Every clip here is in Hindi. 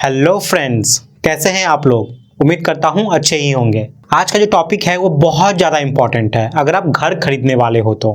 हेलो फ्रेंड्स, कैसे हैं आप लोग। उम्मीद करता हूं अच्छे ही होंगे। आज का जो टॉपिक है वो बहुत ज़्यादा इंपॉर्टेंट है अगर आप घर खरीदने वाले हो तो,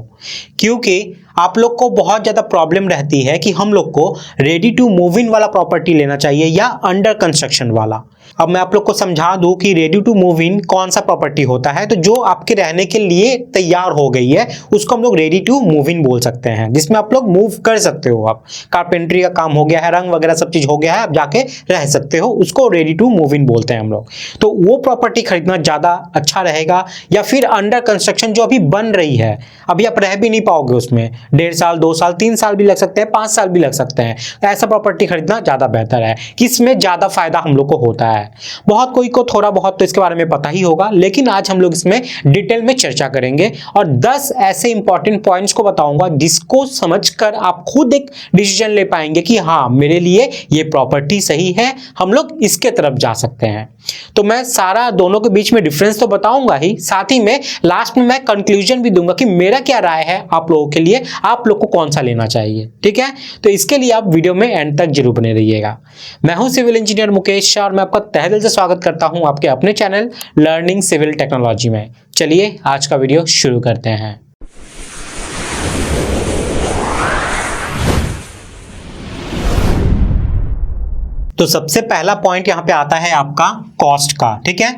क्योंकि आप लोग को बहुत ज़्यादा प्रॉब्लम रहती है कि हम लोग को रेडी टू मूव इन वाला प्रॉपर्टी लेना चाहिए या अंडर कंस्ट्रक्शन वाला। अब मैं आप लोग को समझा दूं कि रेडी टू मूव इन कौन सा प्रॉपर्टी होता है। तो जो आपके रहने के लिए तैयार हो गई है उसको हम लोग रेडी टू मूव इन बोल सकते हैं, जिसमें आप लोग मूव कर सकते हो। आप कारपेंट्री का काम हो गया है, रंग वगैरह सब चीज़ हो गया है, आप जाके रह सकते हो, उसको रेडी टू मूव इन बोलते हैं हम लोग। तो वो प्रॉपर्टी खरीदना ज़्यादा अच्छा रहेगा, या फिर अंडर कंस्ट्रक्शन जो अभी बन रही है, अभी आप रह भी नहीं पाओगे उसमें, 1.5 साल 2 साल 3 साल भी लग सकते हैं, 5 साल भी लग सकते हैं। ऐसा प्रॉपर्टी खरीदना ज़्यादा बेहतर है, किसमें ज़्यादा फायदा हम लोग को होता है। बहुत कोई को थोड़ा बहुत तो इसके बारे में पता ही होगा, लेकिन आज हम लोग इसमें डिटेल में चर्चा करेंगे और 10 ऐसे इंपॉर्टेंट पॉइंट्स को बताऊंगा जिसको समझकर आप खुद एक डिसीजन ले पाएंगे कि हाँ, मेरे लिए ये प्रॉपर्टी सही है, हम लोग इसके तरफ जा सकते हैं। तो मैं सारा दोनों के बीच में डिफरेंस तो बताऊंगा ही, साथ ही में लास्ट में मैं कंक्लूजन भी दूंगा कि मेरा क्या राय है आप लोगों के लिए, आप लोग को कौन सा लेना चाहिए। ठीक है, तो इसके लिए आप वीडियो में एंड तक जरूर बने रहिएगा। मैं हूं सिविल इंजीनियर मुकेश शाह और मैं आपका तहे दिल से स्वागत करता हूं आपके अपने चैनल लर्निंग सिविल टेक्नोलॉजी में। चलिए आज का वीडियो शुरू करते हैं। तो सबसे पहला पॉइंट यहाँ पे आता है आपका कॉस्ट का। ठीक है,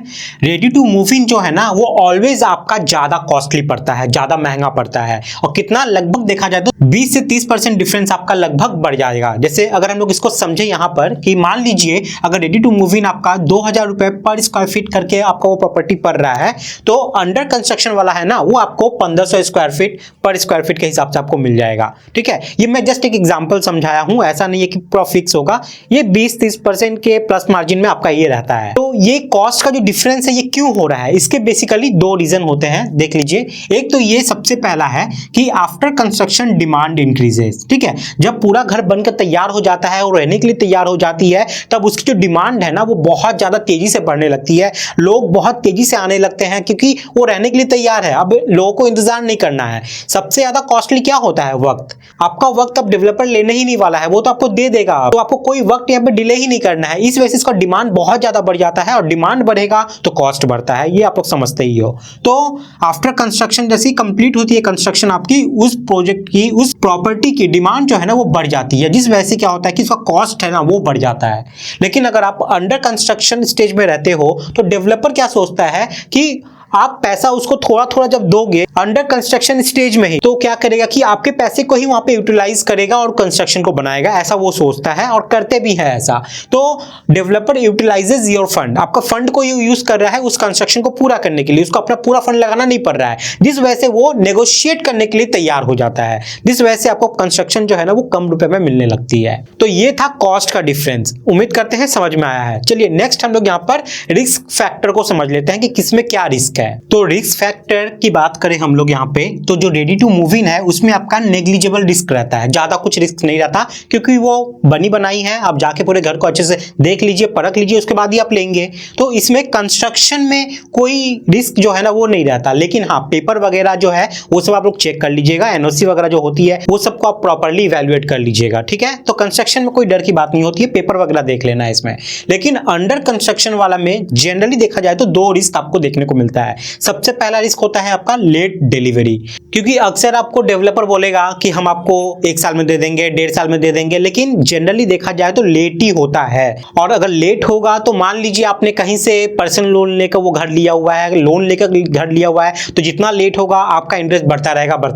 रेडी टू मूव इन जो है ना वो ऑलवेज आपका ज्यादा कॉस्टली पड़ता है, ज्यादा महंगा पड़ता है। और कितना, लगभग देखा जाए तो 20 से 30% डिफरेंस आपका लगभग बढ़ जाएगा। जैसे अगर हम लोग इसको समझे यहाँ पर कि मान लीजिए अगर रेडी टू मूव इन आपका 2000 रुपए पर स्क्वायर फीट करके आपका वो प्रॉपर्टी पड़ रहा है, तो अंडर कंस्ट्रक्शन वाला है ना वो आपको 1500 स्क्वायर फीट पर स्क्वायर फीट के हिसाब से आपको मिल जाएगा। ठीक है, ये मैं जस्ट एक एग्जाम्पल समझाया हूँ, ऐसा नहीं है कि पूरा फिक्स होगा। ये 20-30% के प्लस मार्जिन में आपका ये रहता है। तो ये कॉस्ट का जो डिफरेंस है ये क्यों हो रहा है, इसके बेसिकली 2 रीजन होते हैं, देख लीजिए। एक तो ये सबसे पहला है कि आफ्टर कंस्ट्रक्शन डिमांड इंक्रीजेस। ठीक है, जब पूरा घर बनकर तैयार हो जाता है और रहने के लिए तैयार हो जाती है, तब उसकी जो डिमांड है ना वो बहुत ज्यादा तेजी से बढ़ने लगती है। लोग बहुत तेजी से आने लगते हैं क्योंकि वो रहने के लिए तैयार है। अब लोगों को इंतजार नहीं करना है। सबसे ज्यादा कॉस्टली क्या होता है, वक्त। आपका वक्त अब डेवलपर लेने ही नहीं वाला है, वो तो आपको दे देगा, तो आपको कोई वक्त यहाँ पे डिले ही नहीं करना है। इस वजह से इसका डिमांड बहुत ज्यादा बढ़ जाता है और डिमांड बढ़ेगा तो कॉस्ट बढ़ता है, ये आप लोग समझते ही हो। तो आफ्टर कंस्ट्रक्शन जैसी कंप्लीट होती है कंस्ट्रक्शन आपकी, उस प्रोजेक्ट की, उस प्रॉपर्टी की डिमांड जो है ना वो बढ़ जाती है, जिस वजह से क्या होता है कि इसका कॉस्ट है ना वो बढ़ जाता है। लेकिन अगर आप अंडर कंस्ट्रक्शन स्टेज में रहते हो तो डेवलपर क्या सोचता है कि आप पैसा उसको थोड़ा थोड़ा जब दोगे अंडर कंस्ट्रक्शन स्टेज में ही, तो क्या करेगा कि आपके पैसे को ही वहां पे यूटिलाइज करेगा और कंस्ट्रक्शन को बनाएगा, ऐसा वो सोचता है और करते भी है ऐसा। तो डेवलपर यूटिलाइजेज योर फंड, आपका फंड को यूज कर रहा है उस कंस्ट्रक्शन को पूरा करने के लिए, उसको अपना पूरा फंड लगाना नहीं पड़ रहा है, जिस वजह से वो नेगोशिएट करने के लिए तैयार हो जाता है, जिस वजह से आपको कंस्ट्रक्शन जो है ना वो कम रुपए में मिलने लगती है। तो ये था कॉस्ट का डिफरेंस, उम्मीद करते हैं समझ में आया है। चलिए नेक्स्ट हम लोग यहाँ पर रिस्क फैक्टर को समझ लेते हैं कि किसमें क्या रिस्क है। तो रिस्क फैक्टर की बात करें हम लोग यहाँ पे, तो जो रेडी टू मूव इन है उसमें आपका नेग्लिजिबल रिस्क रहता है, ज्यादा कुछ रिस्क नहीं रहता, क्योंकि वो बनी बनाई है। आप जाके पूरे घर को अच्छे से देख लीजिए, परख लीजिए, उसके बाद ही आप लेंगे। तो इसमें कंस्ट्रक्शन में कोई रिस्क जो है ना वो नहीं रहता। लेकिन हाँ, पेपर वगैरह जो है वो सब आप लोग चेक कर लीजिएगा, एनओसी वगैरह जो होती है वो सबको आप प्रॉपर्ली इवैल्यूएट कर लीजिएगा। ठीक है, तो कंस्ट्रक्शन में कोई डर की बात नहीं होती है, पेपर वगैरह देख लेना है इसमें। लेकिन अंडर कंस्ट्रक्शन वाला में जनरली देखा जाए तो 2 रिस्क आपको देखने को मिलता है। सबसे पहला रिस्क होता है आपका लेट डिलीवरी, क्योंकि अक्सर आपको डेवलपर बोलेगा कि हम आपको 1 साल में दे देंगे, 1.5 साल में दे देंगे, लेकिन जनरली देखा जाए तो लेट ही होता है। और अगर लेट होगा तो मान लीजिए आपने कहीं से पर्सनल लोन लेकर वो घर लिया हुआ है, लोन लेकर घर लिया हुआ है, तो जितना लेट होगा आपका इंटरेस्ट बढ़ता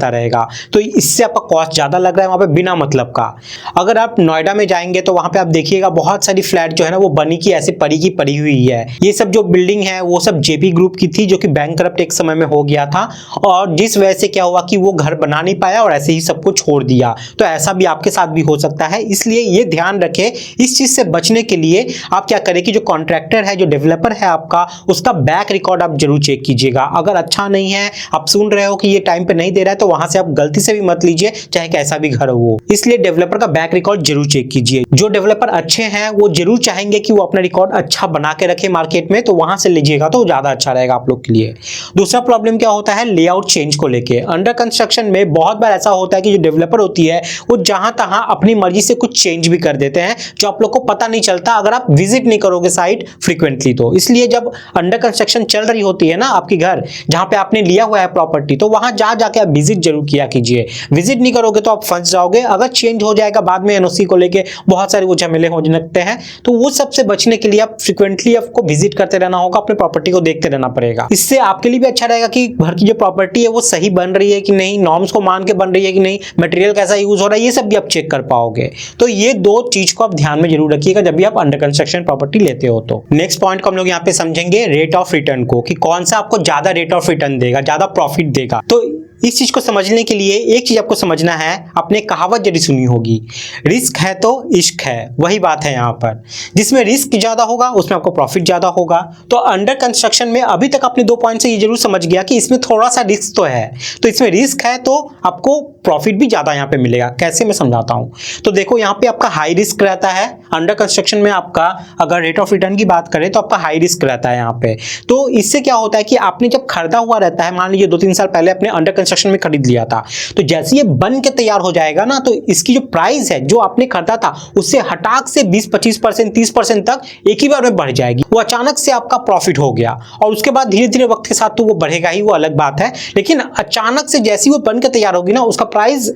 रहेगा। तो इससे आपका कॉस्ट ज्यादा लग रहा है वहां पे बिना मतलब का। अगर आप नोएडा में जाएंगे तो वहां पे आप देखिएगा बहुत सारी फ्लैट जो है ना वो बनी की ऐसे पड़ी की पड़ी हुई है। ये सब जो बिल्डिंग है वो सब जेपी ग्रुप की थी, जो कि बैंकरप्ट एक समय में हो गया था, और जिस वजह से क्या हुआ कि वो घर बना नहीं पाया और ऐसे ही सबको छोड़ दिया। तो ऐसा भी आपके साथ भी हो सकता है, इसलिए ये ध्यान रखें। इस चीज से बचने के लिए आप क्या करें कि जो कॉन्ट्रैक्टर है, जो डेवलपर है आपका, उसका बैक रिकॉर्ड आप जरूर चेक कीजिएगा। अगर अच्छा नहीं है, आप सुन रहे हो कि ये टाइम पे नहीं दे रहा है, तो वहां से आप गलती से भी मत लीजिए, चाहे कैसा भी घर हो। इसलिए डेवलपर का बैक रिकॉर्ड जरूर चेक कीजिए। जो डेवलपर अच्छे हैं वो जरूर चाहेंगे कि वो अपना रिकॉर्ड अच्छा बना के रखे मार्केट में, तो वहां से लीजिएगा तो ज्यादा अच्छा रहेगा आप लोग के लिए। दूसरा प्रॉब्लम क्या होता है, लेआउट चेंज को लेके। अंडर कंस्ट्रक्शन में बहुत बार ऐसा होता है कि जो डेवलपर होती है वो जहां तहां अपनी मर्जी से कुछ चेंज भी कर देते हैं, जो आप लोग को पता नहीं चलता अगर आप विजिट नहीं करोगे साइट फ्रीक्वेंटली। तो इसलिए जब अंडर कंस्ट्रक्शन चल रही होती है ना आपकी घर जहां पे आपने लिया हुआ है प्रॉपर्टी, तो वहां जा जाके आप विजिट जरूर किया कीजिए। विजिट नहीं करोगे तो आप फंस जाओगे। अगर चेंज हो जाएगा बाद में एनओसी को लेके बहुत सारे वो झमेले हो सकते हैं, तो वो सबसे बचने के लिए आप फ्रीक्वेंटली आपको विजिट करते रहना होगा, अपने प्रॉपर्टी को देखते रहना पड़ेगा। इससे आपके लिए भी अच्छा रहेगा कि घर की जो प्रॉपर्टी है वो सही बन रही है कि नहीं, नॉर्म्स को मान के बन रही है कि नहीं, मटेरियल कैसा यूज हो रहा है, ये सब भी आप चेक कर पाओगे। तो ये दो चीज को आप ध्यान में जरूर रखिएगा जब भी आप अंडर कंस्ट्रक्शन प्रॉपर्टी लेते हो। तो नेक्स्ट पॉइंट को हम लोग यहाँ पे समझेंगे रेट ऑफ रिटर्न को, कि कौन सा आपको ज्यादा रेट ऑफ रिटर्न देगा, ज्यादा प्रॉफिट देगा। तो इस चीज को समझने के लिए एक चीज आपको समझना है, आपने कहावत जरूर सुनी होगी, रिस्क है तो इश्क है। वही बात है यहाँ पर, जिसमें रिस्क ज्यादा होगा उसमें आपको प्रॉफिट ज्यादा होगा। तो अंडर कंस्ट्रक्शन में अभी तक आपने 2 पॉइंट से ये जरूर समझ गया कि इसमें थोड़ा सा रिस्क तो है, तो इसमें रिस्क है तो आपको प्रॉफिट भी ज्यादा यहाँ पे मिलेगा। कैसे, मैं समझाता हूँ। तो देखो यहाँ पे आपका हाई रिस्क रहता है अंडर कंस्ट्रक्शन में। आपका अगर रेट ऑफ रिटर्न की बात करें तो आपका हाई रिस्क रहता है यहाँ पे। तो इससे क्या होता है कि आपने जब खरीदा हुआ रहता है, मान लीजिए 2-3 साल पहले अपने अंडर कंस्ट्रक्शन में खरीद लिया था, तो जैसे ये बन के तैयार हो जाएगा ना, तो इसकी जो प्राइस है जो आपने खरीदा था उससे हटाक से 20-25%, 30% तक एक ही बार में बढ़ जाएगी। वो अचानक से आपका प्रॉफिट हो गया, और उसके बाद धीरे धीरे वक्त के साथ तो वो बढ़ेगा ही, वो अलग बात है। लेकिन अचानक से जैसी वो बन के तैयार होगी ना, उसका प्राइस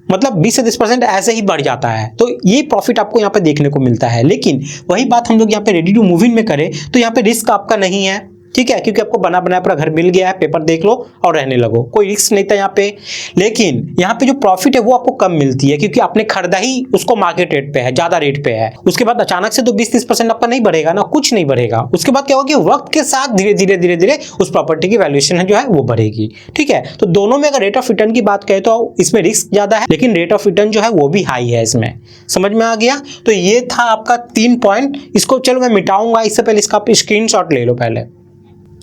मतलब 20 से 30% ऐसे ही बढ़ जाता है। तो ये प्रॉफिट आपको यहाँ पे देखने को मिलता है। लेकिन वही बात हम लोग यहाँ पे रेडी टू मूव इन में करें तो यहाँ पे रिस्क आपका नहीं है, ठीक है, क्योंकि आपको बना बनाया पूरा घर मिल गया है, पेपर देख लो और रहने लगो, कोई रिस्क नहीं था यहाँ पे। लेकिन यहाँ पे जो प्रॉफिट है वो आपको कम मिलती है, क्योंकि आपने खरीदा ही उसको मार्केट रेट पे है, ज्यादा रेट पे है। उसके बाद अचानक से तो 20-30% आपका नहीं बढ़ेगा ना, कुछ नहीं बढ़ेगा। उसके बाद क्या होगा कि वक्त के साथ धीरे धीरे उस प्रॉपर्टी की वैल्यूएशन है जो है वो बढ़ेगी, ठीक है। तो दोनों में अगर रेट ऑफ रिटर्न की बात करें तो इसमें रिस्क ज्यादा है, लेकिन रेट ऑफ रिटर्न जो है वो भी हाई है इसमें। समझ में आ गया? तो ये था आपका 3 पॉइंट। इसको चलो मैं मिटाऊंगा, इससे पहले इसका आप स्क्रीनशॉट ले लो पहले।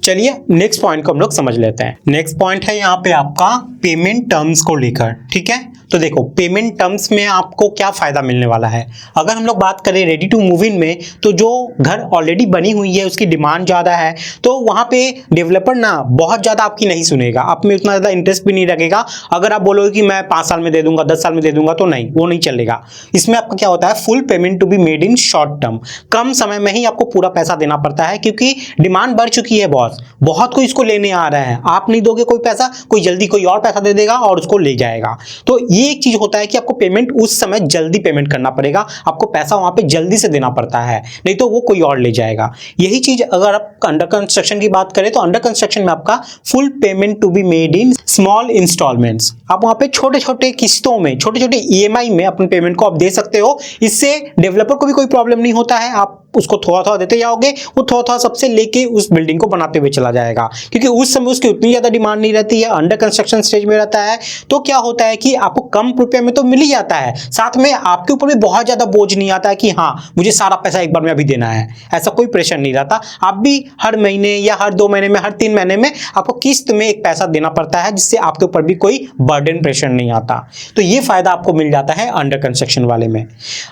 चलिए नेक्स्ट पॉइंट को हम लोग समझ लेते हैं। नेक्स्ट पॉइंट है यहाँ पे आपका पेमेंट टर्म्स को लेकर, ठीक है। तो देखो पेमेंट टर्म्स में आपको क्या फायदा मिलने वाला है। अगर हम लोग बात करें रेडी टू मूव इन में, तो जो घर ऑलरेडी बनी हुई है उसकी डिमांड ज़्यादा है, तो वहाँ पे डेवलपर ना बहुत ज़्यादा आपकी नहीं सुनेगा, आप में उतना ज़्यादा इंटरेस्ट भी नहीं लगेगा। अगर आप बोलोगे कि मैं 5 साल में दे दूंगा, 10 साल में दे दूंगा, तो नहीं, वो नहीं चलेगा। इसमें आपका क्या होता है, full payment to be made in short term, कम समय में ही आपको पूरा पैसा देना पड़ता है, क्योंकि डिमांड बढ़ चुकी है बहुत कोई इसको लेने आ रहा है। आप नहीं दोगे कोई पैसा, कोई जल्दी कोई और पैसा दे देगा और उसको ले जाएगा। तो ये एक चीज होता है कि आपको पेमेंट उस समय जल्दी पेमेंट करना पड़ेगा, आपको पैसा वहां पे जल्दी से देना पड़ता है, नहीं तो वो कोई और ले जाएगा। यही चीज अगर आप अंडर कंस्ट्रक्शन की बात करें तो अंडर कंस्ट्रक्शन में आपका full payment to be made in small installments, आप वहां पे छोटे छोटे किस्तों में, छोटे छोटे ईएमआई में अपने पेमेंट को आप दे सकते हो। इससे डेवलपर को भी कोई प्रॉब्लम नहीं होता है, आप उसको थोड़ा थोड़ा देते जाओगे, वो थोड़ा थोड़ा सबसे लेके उस बिल्डिंग को बनाते हुए चला जाएगा, क्योंकि उस समय उसकी उतनी ज्यादा डिमांड नहीं रहती है, अंडर कंस्ट्रक्शन स्टेज में रहता है। तो क्या होता है कि आपको कम रुपए में तो मिल ही जाता है, साथ में आपके ऊपर भी बहुत ज्यादा बोझ नहीं आता है कि हाँ मुझे सारा पैसा एक बार में अभी देना है, ऐसा कोई प्रेशर नहीं रहता। आप भी हर महीने या हर 2 महीने में, हर 3 महीने में आपको किस्त में एक पैसा देना पड़ता है, जिससे आपके ऊपर भी कोई बर्डन प्रेशर नहीं आता। तो ये फायदा आपको मिल जाता है अंडर कंस्ट्रक्शन वाले में।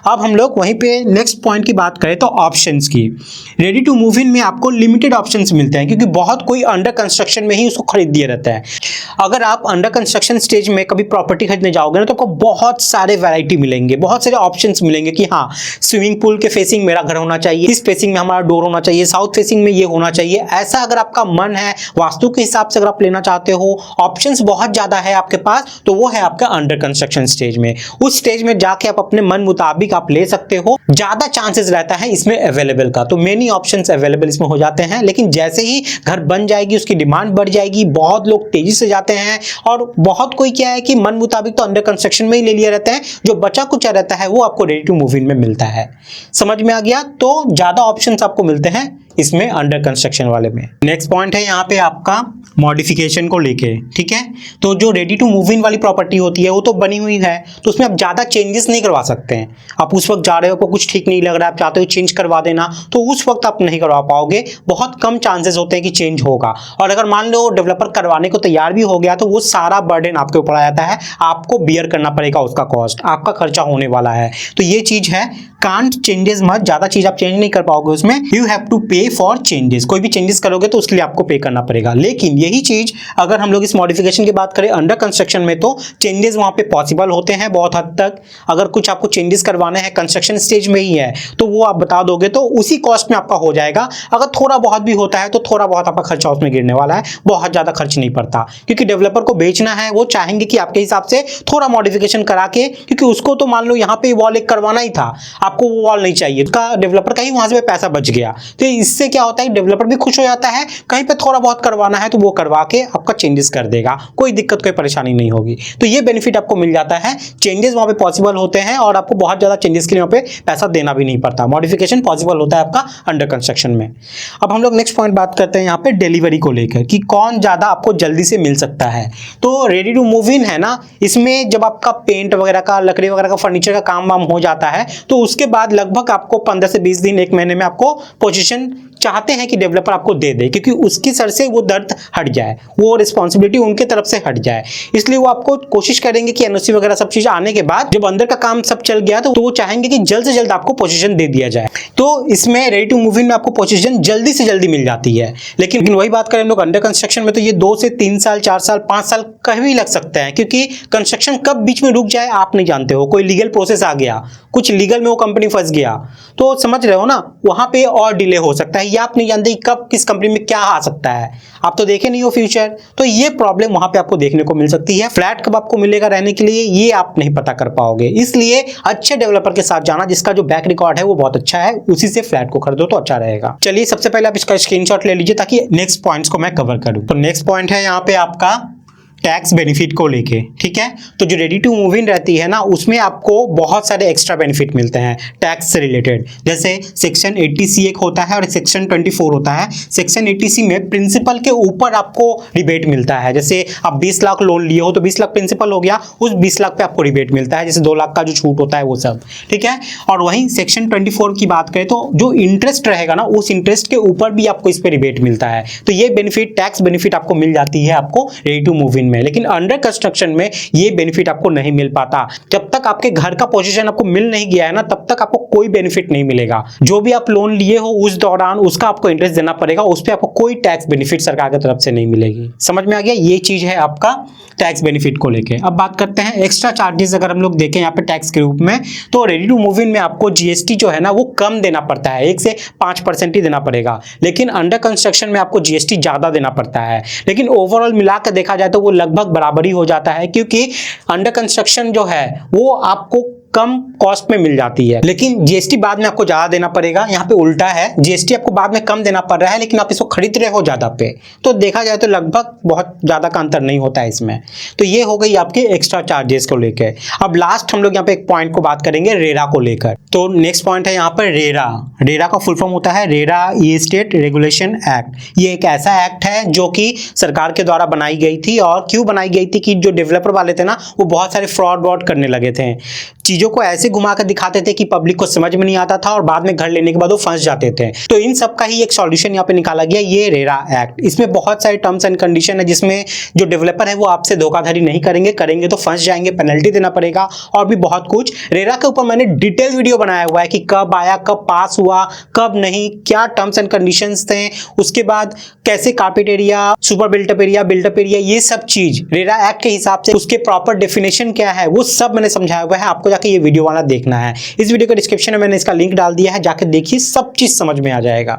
अब हम लोग वहीं पे नेक्स्ट पॉइंट की बात करें तो ऑप्शंस की। रेडी टू मूव इन में आपको लिमिटेड ऑप्शंस मिलते हैं, क्योंकि बहुत कोई अंडर कंस्ट्रक्शन में ही उसको खरीद दिए रहता है। अगर आप अंडर कंस्ट्रक्शन स्टेज में कभी प्रॉपर्टी खरीदने जाओगे ना, तो आपको बहुत सारे वैरायटी मिलेंगे, बहुत सारे ऑप्शंस मिलेंगे कि हाँ स्विमिंग पूल के फेसिंग मेरा घर होना चाहिए, इस फेसिंग में हमारा डोर होना चाहिए, साउथ फेसिंग में ये होना चाहिए। ऐसा अगर आपका मन है, वास्तु के हिसाब से अगर आप लेना चाहते हो, ऑप्शंस बहुत ज्यादा है आपके पास, तो वो है आपका अंडर कंस्ट्रक्शन स्टेज में। उस स्टेज में जाके आप अपने मन मुताबिक आप ले सकते हो, ज्यादा चांसेस रहता है इसमें अवेलेबल का, तो मेनी ऑप्शंस अवेलेबल इसमें हो जाते हैं। लेकिन जैसे ही घर बन जाएगी उसकी डिमांड बढ़ जाएगी, बहुत लोग तेजी से जाते हैं, और बहुत कोई क्या है कि मन मुताबिक तो अंडर कंस्ट्रक्शन में ही ले लिया रहता है, जो बचा कुचा रहता है वो आपको रेडी टू मूव इन में मिलता है। समझ में आ गया? तो ज्यादा ऑप्शंस आपको मिलते हैं इसमें अंडर कंस्ट्रक्शन वाले में। नेक्स्ट पॉइंट है यहाँ पे आपका मॉडिफिकेशन को लेके, ठीक है। तो जो रेडी टू मूव इन वाली प्रॉपर्टी होती है वो तो बनी हुई है, तो उसमें आप ज्यादा चेंजेस नहीं करवा सकते हैं। आप उस वक्त जा रहे हो, आपको कुछ ठीक नहीं लग रहा है, आप चाहते हो चेंज करवा देना, तो उस वक्त आप नहीं करवा पाओगे, बहुत कम चांसेस होते हैं कि चेंज होगा। और अगर मान लो डेवलपर करवाने को तैयार भी हो गया, तो वो सारा बर्डन आपके ऊपर आ जाता है, आपको बियर करना पड़ेगा उसका कॉस्ट, आपका खर्चा होने वाला है। तो ये चीज है, कांट चेंजेस मत, ज्यादा चीज आप चेंज नहीं कर पाओगे उसमें। यू हैव टू पे पे फॉर चेंजेस, कोई भी चेंजेस करोगे तो उसके लिए आपको पे करना पड़ेगा। लेकिन यही चीज अगर हम लोग इस मॉडिफिकेशन की बात करें अंडर कंस्ट्रक्शन में, तो चेंजेस वहां पे पॉसिबल होते हैं बहुत हद तक। अगर कुछ आपको चेंजेस करवाने हैं कंस्ट्रक्शन स्टेज में ही है तो वो आप बता दोगे तो उसी कॉस्ट में आपका हो जाएगा। अगर थोड़ा बहुत भी होता है तो थोड़ा बहुत आपका खर्चा उसमें गिरने वाला है, बहुत ज्यादा खर्च नहीं पड़ता, क्योंकि डेवलपर को बेचना है, वो चाहेंगे कि आपके हिसाब से थोड़ा मॉडिफिकेशन करा के, क्योंकि उसको तो मान लो यहाँ पे वॉल एक करवाना ही था, आपको वो वॉल नहीं चाहिए, उसका डेवलपर का ही वहां से पैसा बच गया। तो इससे क्या होता है डेवलपर भी खुश हो जाता है, कहीं पे थोड़ा बहुत करवाना है तो वो करवा के आपका चेंजेस कर देगा, कोई दिक्कत कोई परेशानी नहीं होगी। तो ये बेनिफिट आपको मिल जाता है, चेंजेस वहां पे पॉसिबल होते हैं और आपको बहुत ज्यादा चेंजेस के लिए वहां पे पैसा देना भी नहीं पड़ता, मॉडिफिकेशन पॉसिबल होता है आपका अंडर कंस्ट्रक्शन में। अब हम लोग नेक्स्ट पॉइंट बात करते हैं यहाँ पे डिलीवरी को लेकर कि कौन ज्यादा आपको जल्दी से मिल सकता है। तो रेडी टू मूव इन है ना, इसमें जब आपका पेंट वगैरह का, लकड़ी वगैरह का, फर्नीचर का काम वाम हो जाता है तो उसके बाद लगभग आपको 15 से 20 दिन, एक महीने में आपको पोजीशन चाहते हैं कि डेवलपर आपको दे दे, क्योंकि उसकी सर से वो दर्द हट जाए, वो रिस्पॉन्सिबिलिटी उनके तरफ से हट जाए। इसलिए वो आपको कोशिश करेंगे कि एनओसी वगैरह सब चीज आने के बाद जब अंदर का काम सब चल गया तो वो चाहेंगे कि जल्द से जल्द आपको पोजीशन दे दिया जाए। तो इसमें रेडी टू मूव इन में आपको पोजीशन जल्दी से जल्दी मिल जाती है। लेकिन वही बात करें हम लोग अंडर कंस्ट्रक्शन में, तो ये 2 से 3 साल, 4 साल, 5 साल कहीं भी लग सकते हैं, क्योंकि कंस्ट्रक्शन कब बीच में रुक जाए आप नहीं जानते हो। कोई लीगल प्रोसेस आ गया, कुछ लीगल में वो कंपनी फंस गया, तो समझ रहे हो ना, वहां पे और डिले हो सकता है, या आप नहीं जानते कब किस कंपनी में क्या आ सकता है, आप तो देखे नहीं हो फ्यूचर। तो ये प्रॉब्लम वहां पे आपको देखने को मिल सकती है। फ्लैट कब आपको मिलेगा रहने के लिए ये आप नहीं पता कर पाओगे, इसलिए अच्छे डेवलपर के साथ जाना जिसका जो बैक रिकॉर्ड है वो बहुत अच्छा है, उसी से फ्लैट को खरीदो तो अच्छा रहेगा। चलिए सबसे पहले आप इसका स्क्रीनशॉट ले लीजिए ताकि नेक्स्ट पॉइंट्स को मैं कवर करूं। तो नेक्स्ट पॉइंट है यहाँ पे आपका टैक्स बेनिफिट को लेके, ठीक है। तो जो रेडी टू मूव इन रहती है ना, उसमें आपको बहुत सारे एक्स्ट्रा बेनिफिट मिलते हैं टैक्स से रिलेटेड। जैसे सेक्शन 80C एक होता है और सेक्शन 24 होता है। सेक्शन 80C में प्रिंसिपल के ऊपर आपको रिबेट मिलता है। जैसे आप 20 लाख लोन लिए हो तो 20 लाख प्रिंसिपल हो गया, उस 20 लाख पे आपको रिबेट मिलता है, जैसे 2 लाख का जो छूट होता है वो सब, ठीक है। और वहीं सेक्शन 24 की बात करें तो जो इंटरेस्ट रहेगा ना, उस इंटरेस्ट के ऊपर भी आपको इस पे रिबेट मिलता है। तो ये बेनिफिट, टैक्स बेनिफिट आपको मिल जाती है आपको रेडी टू मूव इन में। लेकिन अंडर कंस्ट्रक्शन में ये बेनिफिट आपको नहीं मिल पाता। जब तक आपके घर का पोजीशन आपको मिल नहीं गया है ना, तब तक आपको कोई बेनिफिट नहीं मिलेगा। जो भी आप लोन लिए हो उस दौरान उसका आपको इंटरेस्ट देना पड़ेगा, उस पर आपको कोई टैक्स बेनिफिट सरकार की तरफ से नहीं मिलेगी। समझ में आ गया, ये चीज है आपका टैक्स बेनिफिट को लेके। अब बात करते हैं एक्स्ट्रा चार्जेस। अगर हम लोग देखें यहाँ पे टैक्स के रूप में, तो रेडी टू मूव इन में आपको जीएसटी जो है ना वो कम देना पड़ता है, 1 से 5% ही देना पड़ेगा। लेकिन अंडर कंस्ट्रक्शन में आपको जीएसटी ज्यादा देना पड़ता है। लेकिन ओवरऑल मिलाकर देखा जाए तो वो लगभग बराबरी हो जाता है, क्योंकि अंडर कंस्ट्रक्शन जो है वो आपको कम कॉस्ट में मिल जाती है, लेकिन जीएसटी बाद में आपको ज्यादा देना पड़ेगा। यहाँ पे उल्टा है, जीएसटी आपको बाद में कम देना पड़ रहा है, लेकिन आप इसको खरीद रहे हो ज्यादा पे। तो देखा जाए तो लगभग बहुत ज्यादा का अंतर नहीं होता है इसमें। तो ये हो गई आपके एक्स्ट्रा चार्जेस को लेकर। अब लास्ट हम लोग यहाँ पे एक पॉइंट को बात करेंगे रेरा को लेकर। तो नेक्स्ट पॉइंट है यहाँ पर रेरा। रेरा का फुल फॉर्म होता है रेरा एस्टेट रेगुलेशन एक्ट। ये एक ऐसा एक्ट है जो कि सरकार के द्वारा बनाई गई थी। और क्यों बनाई गई थी कि जो डेवलपर वाले थे ना, वो बहुत सारे फ्रॉड वॉड करने लगे थे, चीजों को ऐसे घुमा कर दिखाते थे कि पब्लिक को समझ में नहीं आता था और बाद में घर लेने के बाद वो फंस जाते थे। तो इन सब का ही एक सॉल्यूशन यहाँ पे निकाला गया, ये रेरा एक्ट। इसमें बहुत सारे टर्म्स एंड कंडीशन है, जिसमें जो डेवलपर है वो आपसे धोखाधड़ी नहीं करेंगे, करेंगे तो फंस जाएंगे, पेनल्टी देना पड़ेगा और भी बहुत कुछ। रेरा के ऊपर मैंने डिटेल वीडियो बनाया हुआ है कि कब आया, कब पास हुआ, कब नहीं, क्या टर्म्स एंड कंडीशंस थे, उसके बाद कैसे carpet area, super built up area, ये सब चीज रेरा एक्ट के हिसाब से उसके प्रॉपर डेफिनेशन क्या है वो सब मैंने समझाया हुआ है। आपको जाके ये वीडियो वाला देखना है। इस वीडियो के डिस्क्रिप्शन में मैंने इसका लिंक डाल दिया है, जाके देखिए, सब चीज समझ में आ जाएगा।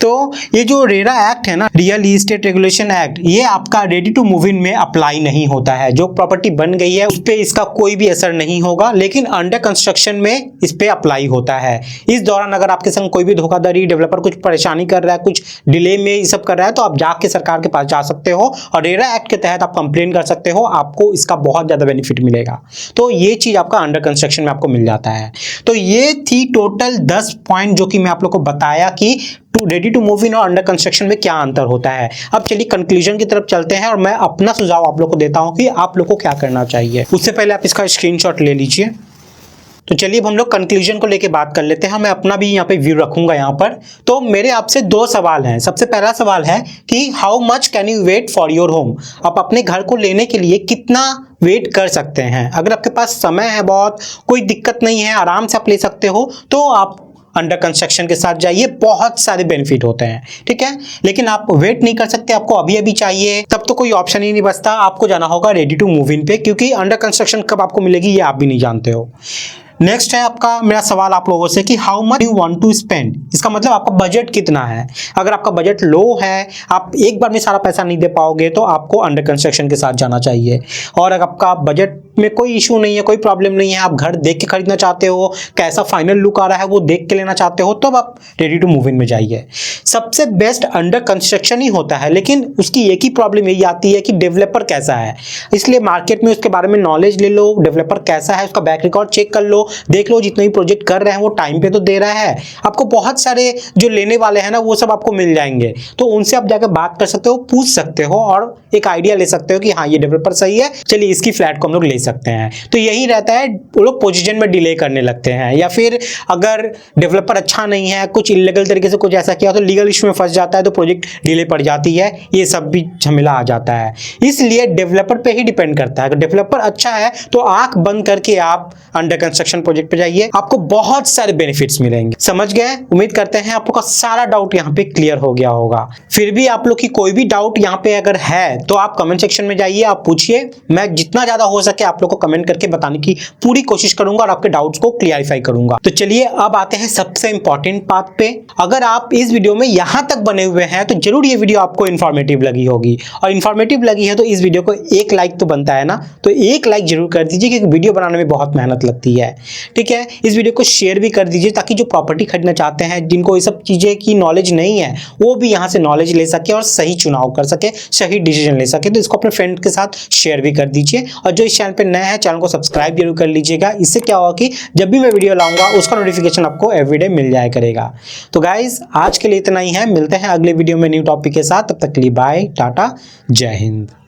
तो ये जो रेरा एक्ट है ना, रियल एस्टेट रेगुलेशन एक्ट, ये आपका रेडी टू मूव इन में अप्लाई नहीं होता है। जो प्रॉपर्टी बन गई है उस पे इसका कोई भी असर नहीं होगा, लेकिन अंडर कंस्ट्रक्शन में इस पे अप्लाई होता है। इस दौरान अगर आपके संग कोई भी धोखाधड़ी, डेवलपर कुछ परेशानी कर रहा है, कुछ डिले में ये सब कर रहा है, तो आप जाके सरकार के पास जा सकते हो और रेरा एक्ट के तहत आप कंप्लेन कर सकते हो, आपको इसका बहुत ज्यादा बेनिफिट मिलेगा। तो ये चीज आपका अंडर कंस्ट्रक्शन में आपको मिल जाता है। तो ये थी टोटल 10 पॉइंट जो कि मैं आप लोग को बताया कि रेडी टू मूव इन और अंडर कंस्ट्रक्शन में क्या अंतर होता है। अब चलिए कंक्लूजन की तरफ चलते हैं और मैं अपना सुझाव आप लोग को देता हूं कि आप लोग को क्या करना चाहिए। उससे पहले आप इसका स्क्रीनशॉट ले लीजिए। तो चलिए अब हम लोग कंक्लूजन को लेके बात कर लेते हैं। मैं अपना भी यहाँ पे व्यू रखूंगा यहाँ पर। तो मेरे आपसे 2 सवाल हैं। सबसे पहला सवाल है कि how much can you wait for your home. आप अपने घर को लेने के लिए कितना वेट कर सकते हैं। अगर आपके पास समय है बहुत, कोई दिक्कत नहीं है, आराम से आप ले सकते हो, तो आप अंडर कंस्ट्रक्शन के साथ जाइए, बहुत सारे बेनिफिट होते हैं, ठीक है। लेकिन आप वेट नहीं कर सकते, आपको अभी अभी चाहिए, तब तो कोई ऑप्शन ही नहीं बचता, आपको जाना होगा रेडी टू मूव इन पे, क्योंकि अंडर कंस्ट्रक्शन कब आपको मिलेगी ये आप भी नहीं जानते हो। नेक्स्ट है आपका मेरा सवाल आप लोगों से कि how much you want to spend. इसका मतलब आपका बजट कितना है। अगर आपका बजट लो है, आप एक बार में सारा पैसा नहीं दे पाओगे, तो आपको अंडर कंस्ट्रक्शन के साथ जाना चाहिए। और अगर आपका बजट में कोई इशू नहीं है, कोई प्रॉब्लम नहीं है, आप घर देख के खरीदना चाहते हो, कैसा फाइनल लुक आ रहा है वो देख के लेना चाहते हो, तब आप रेडी टू मूव इन में जाइए। सबसे बेस्ट अंडर कंस्ट्रक्शन ही होता है, लेकिन उसकी एक ही प्रॉब्लम यही आती है कि डेवलपर कैसा है। इसलिए मार्केट में उसके बारे में नॉलेज ले लो, डेवलपर कैसा है उसका बैक रिकॉर्ड चेक कर लो, देख लो जितने भी प्रोजेक्ट कर रहे हैं वो टाइम पे तो दे रहा है। आपको बहुत सारे जो लेने वाले हैं ना वो सब आपको मिल जाएंगे, तो उनसे आप जाकर बात कर सकते हो, पूछ सकते हो और एक आइडिया ले सकते हो कि हाँ ये डेवलपर सही है, चलिए इसकी फ्लैट को हम लोग ले सकते हैं। तो यही रहता है, वो लोग पोजीशन में डिले करने लगते हैं, या फिर अगर डेवलपर अच्छा नहीं है, कुछ इलीगल तरीके से कुछ ऐसा किया तो लीगल इशू में फंस जाता है, तो प्रोजेक्ट डिले पड़ जाती है, ये सब भी झमेला आ जाता है। इसलिए डेवलपर पे ही डिपेंड करता है। अगर डेवलपर अच्छा है तो आंख बंद करके आप अंडर कंस्ट्रक्शन प्रोजेक्ट पे जाइए, आपको बहुत सारे बेनिफिट्स मिलेंगे। समझ गए? उम्मीद करते हैं आप लोग का सारा डाउट यहाँ पे क्लियर हो गया होगा। फिर भी आप लोग की कोई भी डाउट यहाँ पे अगर है तो आप कमेंट सेक्शन में जाइए, आप पूछिए, मैं जितना ज्यादा हो सके आप लोग को कमेंट करके बताने की पूरी कोशिश करूंगा और आपके डाउट्स को क्लियरिफाई करूंगा। तो चलिए अब आते हैं सबसे इंपॉर्टेंट बात पे। अगर आप इस वीडियो में यहां तक बने हुए हैं तो जरूर ये वीडियो आपको इन्फॉर्मेटिव लगी होगी, और इन्फॉर्मेटिव लगी है तो इस वीडियो को एक लाइक तो बनता है ना, तो एक लाइक जरूर कर दीजिए, क्योंकि वीडियो बनाने में बहुत मेहनत लगती है, ठीक है। इस वीडियो को शेयर भी कर दीजिए ताकि जो प्रॉपर्टी खरीदना चाहते हैं, जिनको ये सब चीजें की नॉलेज नहीं है, वो भी यहाँ से नॉलेज ले सके और सही चुनाव कर सके, सही डिसीजन ले सके। तो इसको अपने फ्रेंड के साथ शेयर भी कर दीजिए, और जो इस चैनल पे नया है चैनल को सब्सक्राइब जरूर कर लीजिएगा। इससे क्या होगा कि जब भी मैं वीडियो लाऊंगा उसका नोटिफिकेशन आपको एवरीडे मिल जाया करेगा। तो गाइज आज के लिए इतना ही है, मिलते हैं अगले वीडियो में न्यू टॉपिक के साथ। तब तक के लिए बाय, टाटा, जय हिंद।